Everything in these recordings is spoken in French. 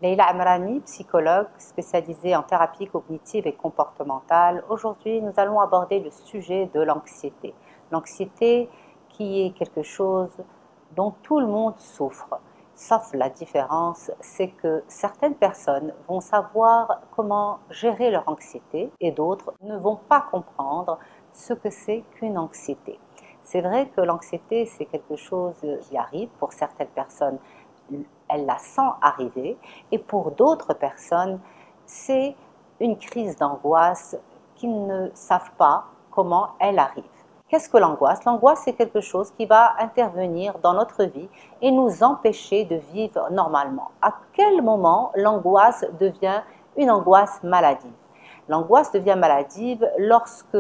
Leïla Amrani, psychologue spécialisée en thérapie cognitive et comportementale. Aujourd'hui, nous allons aborder le sujet de l'anxiété. L'anxiété qui est quelque chose dont tout le monde souffre. Sauf la différence, c'est que certaines personnes vont savoir comment gérer leur anxiété et d'autres ne vont pas comprendre ce que c'est qu'une anxiété. C'est vrai que l'anxiété, c'est quelque chose qui arrive pour certaines personnes. Elle la sent arriver et pour d'autres personnes, c'est une crise d'angoisse qu'ils ne savent pas comment elle arrive. Qu'est-ce que l'angoisse? L'angoisse, c'est quelque chose qui va intervenir dans notre vie et nous empêcher de vivre normalement. À quel moment l'angoisse devient une angoisse maladive? L'angoisse devient maladive lorsque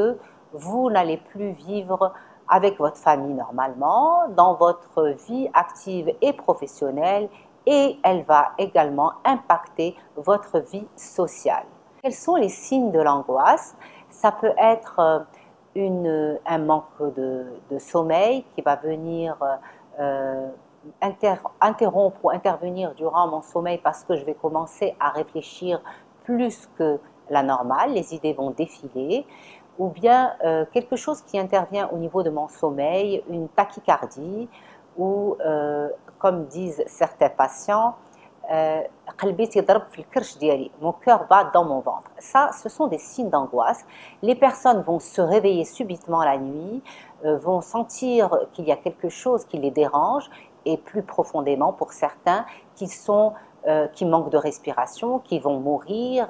vous n'allez plus vivre avec votre famille normalement, dans votre vie active et professionnelle, et elle va également impacter votre vie sociale. Quels sont les signes de l'angoisse? Ça peut être un manque de sommeil qui va venir interrompre ou intervenir durant mon sommeil parce que je vais commencer à réfléchir plus que la normale, les idées vont défiler, ou bien quelque chose qui intervient au niveau de mon sommeil, une tachycardie, ou comme disent certains patients, mon cœur bat dans mon ventre. Ça, ce sont des signes d'angoisse. Les personnes vont se réveiller subitement la nuit, vont sentir qu'il y a quelque chose qui les dérange, et plus profondément pour certains qui manquent de respiration, qui vont mourir,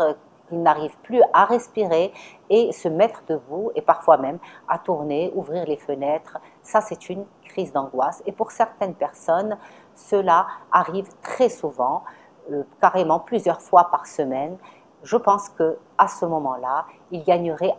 qui n'arrivent plus à respirer et se mettre debout et parfois même à tourner, ouvrir les fenêtres. Ça, c'est une crise d'angoisse. Et pour certaines personnes, cela arrive très souvent, carrément plusieurs fois par semaine. Je pense qu'à ce moment-là, il gagnerait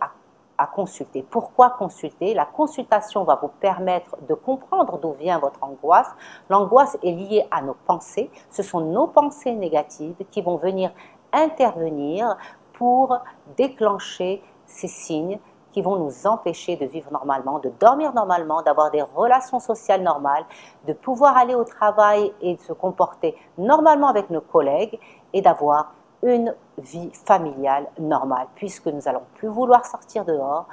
à consulter. Pourquoi consulter? La consultation va vous permettre de comprendre d'où vient votre angoisse. L'angoisse est liée à nos pensées. Ce sont nos pensées négatives qui vont venir intervenir pour déclencher ces signes qui vont nous empêcher de vivre normalement, de dormir normalement, d'avoir des relations sociales normales, de pouvoir aller au travail et de se comporter normalement avec nos collègues et d'avoir une vie familiale normale, puisque nous n'allons plus vouloir sortir dehors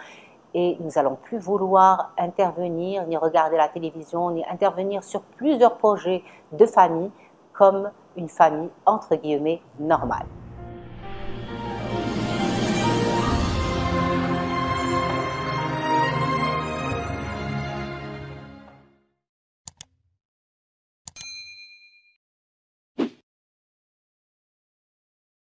et nous n'allons plus vouloir intervenir, ni regarder la télévision, ni intervenir sur plusieurs projets de famille comme une famille entre guillemets normale.